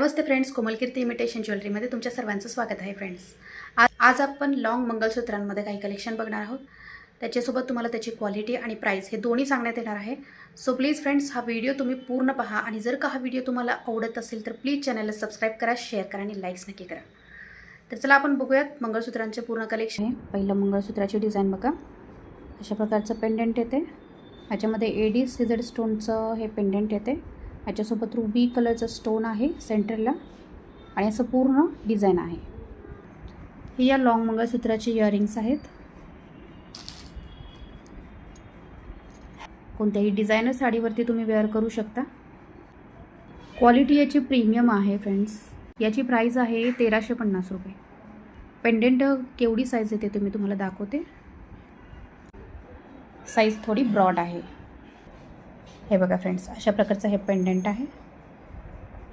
नमस्ते friends, कोमलकीर्ती imitation ज्वेलरीमध्ये तुमच्या सर्वांचं स्वागत आहे. फ्रेंड्स, आज आपण लॉंग मंगळसूत्रांमध्ये काही कलेक्शन बघणार आहोत. त्याच्यासोबत तुम्हाला त्याची क्वालिटी आणि प्राइस हे दोन्ही सांगण्यात येणार आहे. सो प्लीज फ्रेंड्स, हा व्हिडिओ तुम्ही पूर्ण पहा आणि जर का हा व्हिडिओ तुम्हाला आवडत असेल तर प्लीज चॅनलला सबस्क्राईब करा, शेअर करा आणि लाईक्स नक्की करा. तर चला आपण बघूयात मंगळसूत्रांचे पूर्ण कलेक्शन. आहे पहिलं मंगळसूत्राची डिझाईन बघा. अशा प्रकारचं पेंडंट येते. ह्याच्यामध्ये एडी सिझर स्टोनचं हे पेंडंट येते. याच्यासोबत रुबी कलरचं स्टोन आहे सेंटरला आणि असं पूर्ण डिझाईन आहे. ही या लॉंग मंगळसूत्राची इयरिंग्स आहेत. कोणत्याही डिझायनर साडीवरती तुम्ही वेअर करू शकता. क्वालिटी याची प्रीमियम आहे फ्रेंड्स. याची प्राइस आहे 1350 रुपये. पेंडंट केवढी साईज येते ते मी तुम्हाला दाखवते. साईज थोडी ब्रॉड आहे. हे बघा फ्रेंड्स, अशा प्रकारचं हे पेंडंट आहे.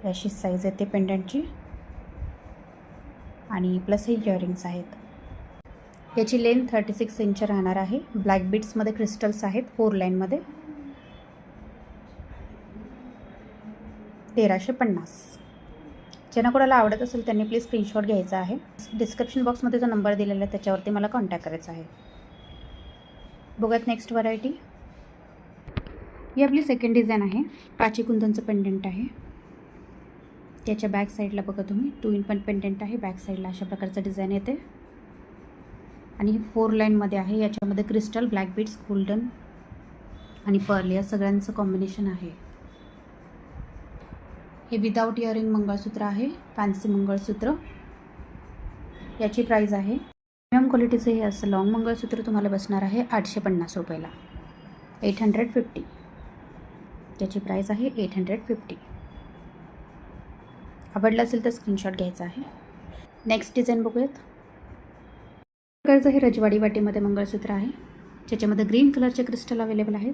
अशी साईज येते पेंडंटची आणि प्लस हे इयरिंग्स आहेत. याची लेंथ 36 इंच राहणार आहे. ब्लॅक बीड्समध्ये क्रिस्टल्स आहेत 4 लाईनमध्ये. 1350. ज्यांना कोणाला आवडत असेल त्यांनी प्लीज स्क्रीनशॉट घ्यायचा आहे. डिस्क्रिप्शन बॉक्समध्ये जो नंबर दिलेला आहे त्याच्यावरती मला कॉन्टॅक्ट करायचा आहे. बघत नेक्स्ट व्हरायटी. ही आपली सेकंड डिझाईन आहे. पाची कुंदनचं पेंडंट आहे. त्याच्या बॅक साईडला बघा तुम्ही 2 in 1 पेंडंट आहे. बॅक साईडला अशा प्रकारचं डिझाईन येते आणि 4 लाईनमध्ये आहे. याच्यामध्ये क्रिस्टल, ब्लॅक बीड्स, गोल्डन आणि पर्ल या सगळ्यांचं कॉम्बिनेशन आहे. हे विदाऊट इयरिंग मंगळसूत्र आहे, फॅन्सी मंगळसूत्र. याची प्राइस आहे, प्रीमियम क्वालिटीचं हे असं लॉंग मंगळसूत्र तुम्हाला बसणार आहे 850 रुपयाला. 850. त्याची प्राइस आहे 850. आवडलं असेल तर स्क्रीनशॉट घ्यायचा आहे. नेक्स्ट डिझाईन बघूयात. प्रकारचं हे रजवाडी वाटीमध्ये मंगळसूत्र आहे. ज्याच्यामध्ये ग्रीन कलरचे क्रिस्टल अवेलेबल आहेत.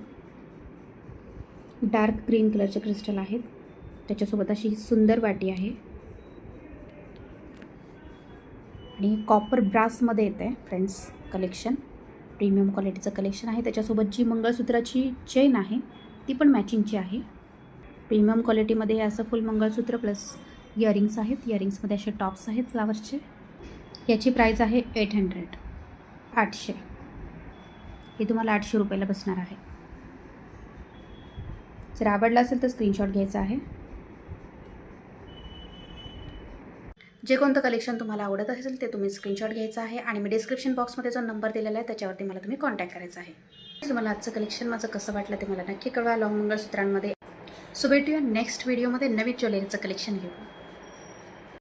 डार्क ग्रीन कलरचे क्रिस्टल आहेत. त्याच्यासोबत अशी सुंदर वाटी आहे आणि कॉपर ब्रासमध्ये येते फ्रेंड्स कलेक्शन. प्रीमियम क्वालिटीचं कलेक्शन आहे. त्याच्यासोबत जी मंगळसूत्राची चेन आहे ती पण मॅचिंगची आहे. प्रीमियम क्वालिटीमध्ये हे असं फुल मंगळसूत्र प्लस इयरिंग्स आहेत. इयरिंग्समध्ये असे टॉप्स आहेत फ्लावर्सचे. याची प्राइस आहे 800. हे तुम्हाला 800 रुपयाला बसणार आहे. जर आवडलं असेल तर स्क्रीनशॉट घ्यायचा आहे. जे कोणतं कलेक्शन तुम्हाला आवडत असेल ते तुम्ही स्क्रीनशॉट घ्यायचा आहे आणि मी डिस्क्रिप्शन बॉक्समध्ये जो नंबर दिलेला आहे त्याच्यावरती मला तुम्ही कॉन्टॅक्ट करायचा आहे. तुम्हाला आजचं कलेक्शन माझं कसं वाटलं ते मला नक्की कळवा लॉंग मंगळसूत्रांमध्ये. सो भेटूया नेक्स्ट व्हिडिओमध्ये नवीन ज्वेलरीचं कलेक्शन घेऊ.